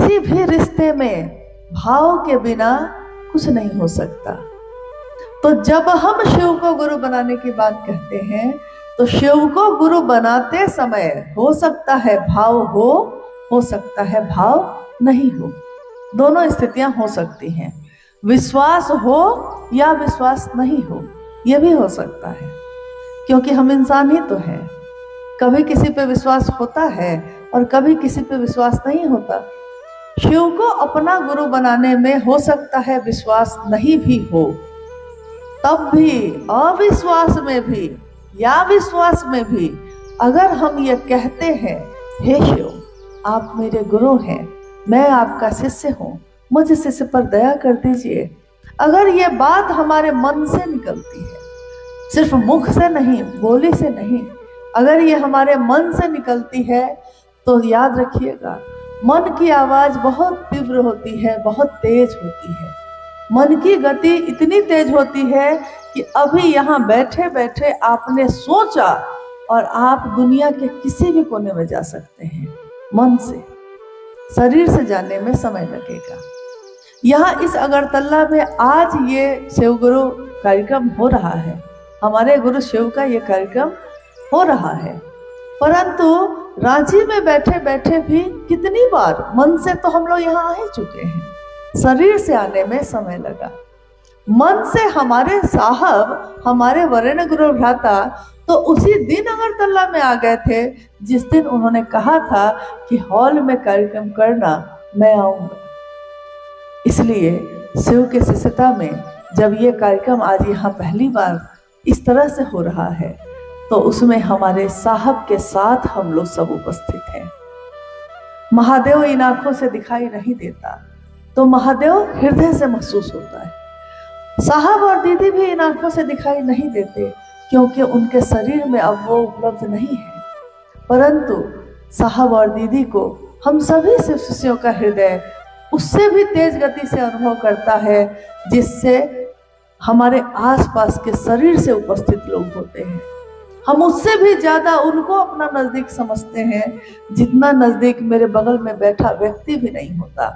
किसी भी रिश्ते में भाव के बिना कुछ नहीं हो सकता। तो जब हम शिव को गुरु बनाने की बात कहते हैं तो शिव को गुरु बनाते समय हो सकता है भाव हो सकता है भाव नहीं हो, दोनों स्थितियां हो सकती हैं। विश्वास हो या विश्वास नहीं हो, यह भी हो सकता है, क्योंकि हम इंसान ही तो हैं। कभी किसी पे विश्वास होता है और कभी किसी पे विश्वास नहीं होता। शिव को अपना गुरु बनाने में हो सकता है विश्वास नहीं भी हो, तब भी अविश्वास में भी या विश्वास में भी अगर हम ये कहते हैं, हे शिव आप मेरे गुरु हैं, मैं आपका शिष्य हूँ, मुझ शिष्य पर दया कर दीजिए, अगर ये बात हमारे मन से निकलती है, सिर्फ मुख से नहीं, बोली से नहीं, अगर ये हमारे मन से निकलती है तो याद रखिएगा, मन की आवाज बहुत तीव्र होती है, बहुत तेज होती है। मन की गति इतनी तेज होती है कि अभी यहाँ बैठे बैठे आपने सोचा और आप दुनिया के किसी भी कोने में जा सकते हैं। मन से, शरीर से जाने में समय लगेगा। यहाँ इस अगरतला में आज ये शिव गुरु कार्यक्रम हो रहा है, हमारे गुरु शिव का ये कार्यक्रम हो रहा है, परंतु रांची में बैठे बैठे भी कितनी बार मन से तो हम लोग यहाँ आ ही चुके हैं, शरीर से आने में समय लगा। मन से हमारे साहब, हमारे वरेण्य गुरु भ्राता तो उसी दिन अगरतला में आ गए थे जिस दिन उन्होंने कहा था कि हॉल में कार्यक्रम करना, मैं आऊंगा। इसलिए शिव के शिष्यता में जब ये कार्यक्रम आज यहाँ पहली बार इस तरह से हो रहा है तो उसमें हमारे साहब के साथ हम लोग सब उपस्थित हैं। महादेव इन आंखों से दिखाई नहीं देता तो महादेव हृदय से महसूस होता है। साहब और दीदी भी इन आंखों से दिखाई नहीं देते क्योंकि उनके शरीर में अब वो उपलब्ध नहीं है, परंतु साहब और दीदी को हम सभी शिष्यों का हृदय उससे भी तेज गति से अनुभव करता है जिससे हमारे आसपास के शरीर से उपस्थित लोग होते हैं। हम उससे भी ज्यादा उनको अपना नजदीक समझते हैं जितना नजदीक मेरे बगल में बैठा व्यक्ति भी नहीं होता,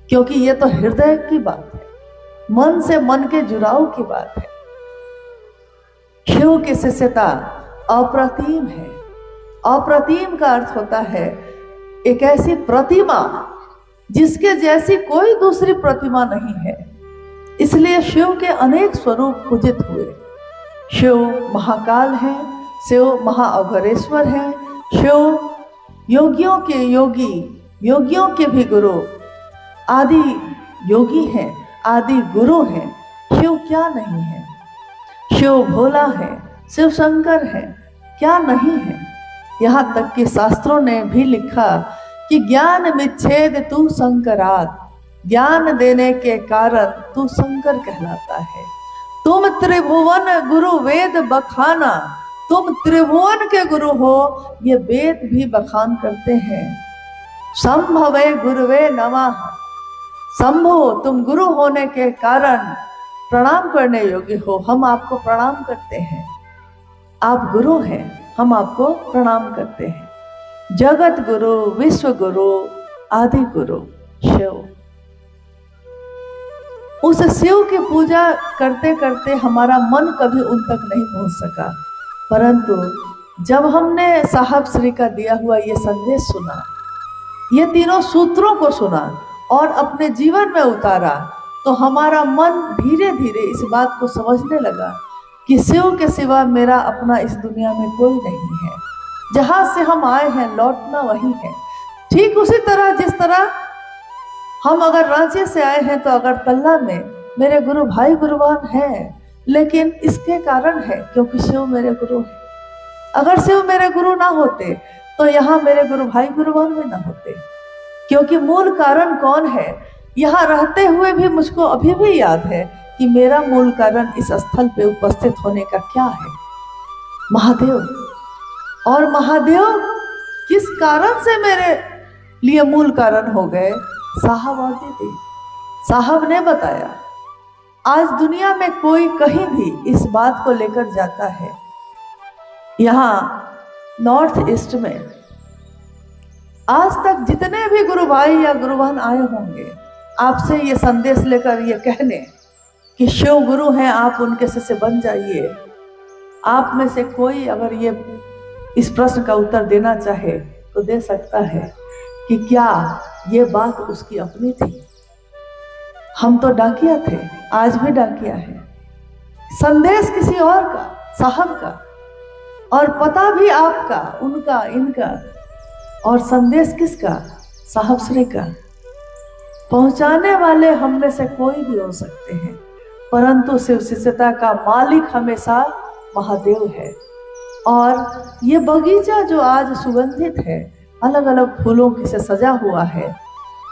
क्योंकि ये तो हृदय की बात है, मन से मन के जुड़ाव की बात है। शिव की शिष्यता अप्रतिम है। अप्रतिम का अर्थ होता है एक ऐसी प्रतिमा जिसके जैसी कोई दूसरी प्रतिमा नहीं है। इसलिए शिव के अनेक स्वरूप पूजित हुए। शिव महाकाल हैं, शिव महाअघोरेश्वर हैं, शिव योगियों के योगी, योगियों के भी गुरु, आदि योगी हैं, आदि गुरु हैं। शिव क्या नहीं है? शिव भोला है, शिव शंकर है, क्या नहीं है? यहाँ तक कि शास्त्रों ने भी लिखा कि ज्ञान विच्छेद तू शंकरात, ज्ञान देने के कारण तू शंकर कहलाता है। तुम त्रिभुवन गुरु वेद बखाना, तुम त्रिभुवन के गुरु हो, ये वेद भी बखान करते हैं। संभवे गुरुवे नमः, शंभो तुम गुरु होने के कारण प्रणाम करने योग्य हो, हम आपको प्रणाम करते हैं। आप गुरु हैं, हम आपको प्रणाम करते हैं। जगत गुरु, विश्व गुरु, आदि गुरु शिव। उस शिव की पूजा करते करते हमारा मन कभी उन तक नहीं पहुंच सका, परंतु जब हमने साहब श्री का दिया हुआ ये संदेश सुना, ये तीनों सूत्रों को सुना और अपने जीवन में उतारा, तो हमारा मन धीरे धीरे इस बात को समझने लगा कि शिव के सिवा मेरा अपना इस दुनिया में कोई नहीं है। जहां से हम आए हैं लौटना वही है। ठीक उसी तरह जिस तरह हम अगर रांची से आए हैं तो अगरतला में मेरे गुरु भाई गुरुवान हैं, लेकिन इसके कारण है क्योंकि शिव मेरे गुरु हैं। अगर शिव मेरे गुरु ना होते तो यहाँ मेरे गुरु भाई गुरुवान भी ना होते, क्योंकि मूल कारण कौन है? यहाँ रहते हुए भी मुझको अभी भी याद है कि मेरा मूल कारण इस स्थल पे उपस्थित होने का क्या है? महादेव। और महादेव किस कारण से मेरे लिए मूल कारण हो गए? साहब और दीदी। साहब ने बताया। आज दुनिया में कोई कहीं भी इस बात को लेकर जाता है, यहाँ नॉर्थ ईस्ट में आज तक जितने भी गुरु भाई या गुरु बहन आए होंगे आपसे ये संदेश लेकर ये कहने कि शिव गुरु हैं, आप उनके शिष्य बन जाइए। आप में से कोई अगर ये इस प्रश्न का उत्तर देना चाहे तो दे सकता है कि क्या ये बात उसकी अपनी थी? हम तो डाकिया थे, आज भी डाकिया है। संदेश किसी और का, साहब का, और पता भी आपका, उनका, इनका, और संदेश किसका? साहब श्री का। पहुंचाने वाले हम में से कोई भी हो सकते हैं, परंतु शिव शिष्यता का मालिक हमेशा महादेव है। और ये बगीचा जो आज सुगंधित है, अलग अलग फूलों से सजा हुआ है,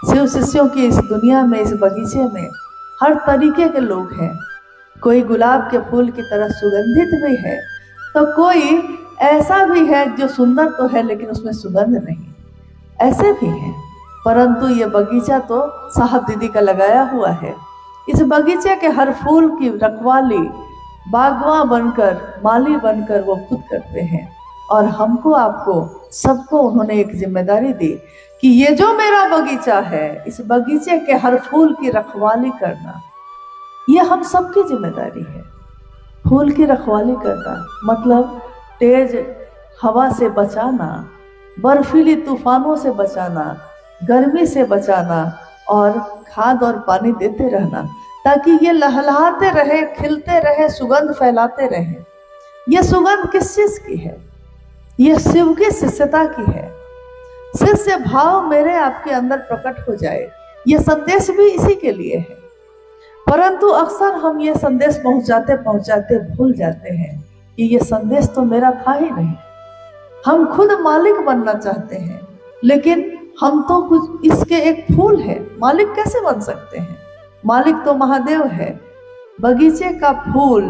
शिव शिष्यों की इस दुनिया में, इस बगीचे में हर तरीके के लोग हैं। कोई गुलाब के फूल की तरह सुगंधित भी है, तो कोई ऐसा भी है जो सुंदर तो है लेकिन उसमें सुगंध नहीं, ऐसे भी हैं। परंतु ये बगीचा तो साहब दीदी का लगाया हुआ है। इस बगीचे के हर फूल की रखवाली बागवां बनकर, माली बनकर वो खुद करते हैं। और हमको, आपको, सबको उन्होंने एक जिम्मेदारी दी कि ये जो मेरा बगीचा है, इस बगीचे के हर फूल की रखवाली करना, ये हम सबकी जिम्मेदारी है। फूल की रखवाली करना मतलब तेज हवा से बचाना, बर्फीली तूफानों से बचाना, गर्मी से बचाना, और खाद और पानी देते रहना ताकि ये लहलहाते रहे, खिलते रहे, सुगंध फैलाते रहे। ये सुगंध किस चीज की है? ये शिव की शिष्यता की है। शिष्य भाव मेरे आपके अंदर प्रकट हो जाए, ये संदेश भी इसी के लिए है। परंतु अक्सर हम ये संदेश पहुंचाते पहुंचाते भूल जाते हैं कि ये संदेश तो मेरा था ही नहीं। हम खुद मालिक बनना चाहते हैं, लेकिन हम तो कुछ इसके एक फूल है, मालिक कैसे बन सकते हैं? मालिक तो महादेव है। बगीचे का फूल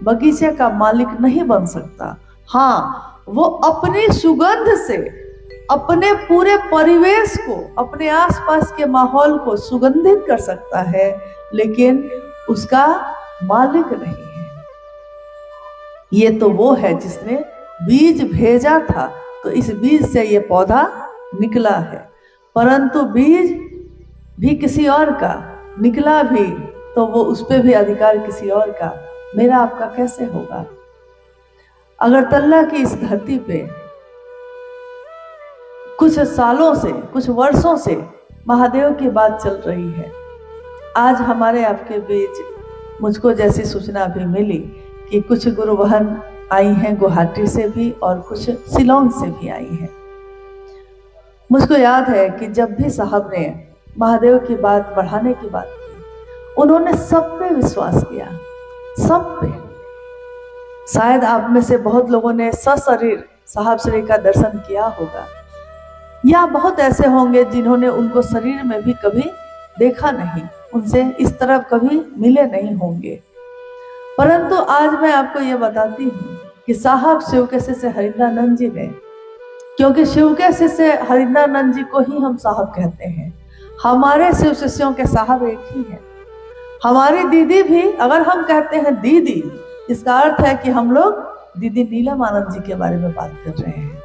बगीचे का मालिक नहीं बन सकता। हाँ, वो अपनी सुगंध से अपने पूरे परिवेश को, अपने आसपास के माहौल को सुगंधित कर सकता है, लेकिन उसका मालिक नहीं है। ये तो वो है जिसने बीज भेजा था, तो इस बीज से ये पौधा निकला है। परंतु बीज भी किसी और का, निकला भी तो वो उस पे भी अधिकार किसी और का, मेरा आपका कैसे होगा? अगरतला की इस धरती पे कुछ सालों से, कुछ वर्षों से महादेव की बात चल रही है। आज हमारे आपके बीच मुझको जैसी सूचना भी मिली कि कुछ गुरु बहन आई हैं गुवाहाटी से भी और कुछ शिलोंग से भी आई हैं। मुझको याद है कि जब भी साहब ने महादेव की बात बढ़ाने की बात की, उन्होंने सब पे विश्वास किया, सब पे। शायद आप में से बहुत लोगों ने सशरीर साहब श्री का दर्शन किया होगा, या बहुत ऐसे होंगे जिन्होंने उनको शरीर में भी कभी देखा नहीं, उनसे इस तरह कभी मिले नहीं होंगे। परंतु आज मैं आपको ये बताती हूँ कि साहब शिव के शिष्य हरिंद्रानंद जी ने, क्योंकि शिव के शिष्य हरिंद्रानंद जी को ही हम साहब कहते हैं, हमारे शिव शिष्यों के साहब एक ही हैं। हमारी दीदी भी, अगर हम कहते हैं दीदी, इसका अर्थ है कि हम लोग दीदी नीलम आनंद जी के बारे में बात कर रहे हैं।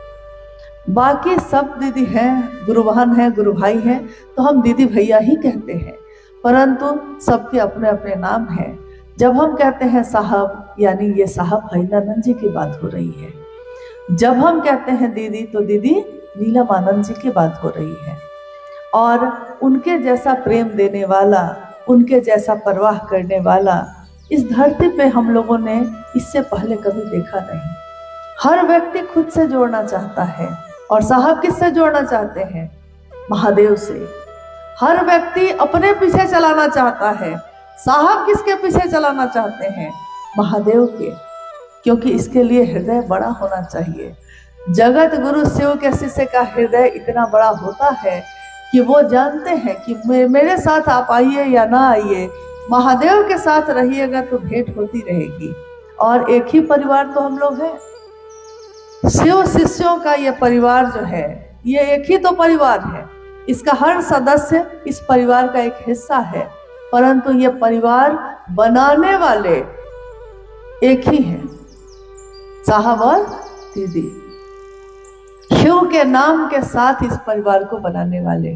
बाकी सब दीदी हैं, गुरु बहन हैं, गुरु भाई हैं, तो हम दीदी भैया ही कहते हैं, परंतु सबके अपने अपने नाम हैं। जब हम कहते हैं साहब, यानी ये साहब हरिंद्रानंद जी की बात हो रही है। जब हम कहते हैं दीदी, तो दीदी नीलम आनंद जी की बात हो रही है। और उनके जैसा प्रेम देने वाला, उनके जैसा परवाह करने वाला इस धरती पे हम लोगों ने इससे पहले कभी देखा नहीं। हर व्यक्ति खुद से जोड़ना चाहता है, और साहब किससे जोड़ना चाहते हैं? महादेव से। हर व्यक्ति अपने पीछे चलाना चाहता है, साहब किसके पीछे चलाना चाहते हैं? महादेव के, क्योंकि इसके लिए हृदय बड़ा होना चाहिए। जगत गुरु शिव के शिष्य का हृदय इतना बड़ा होता है कि वो जानते हैं कि मेरे साथ आप आइए या ना आइए, महादेव के साथ रहिएगा तो भेंट होती रहेगी। और एक ही परिवार तो हम लोग हैं। शिव शिष्यों का ये परिवार जो है, ये एक ही तो परिवार है। इसका हर सदस्य इस परिवार का एक हिस्सा है, परंतु ये परिवार बनाने वाले एक ही हैं, साहब और दीदी। शिव के नाम के साथ इस परिवार को बनाने वाले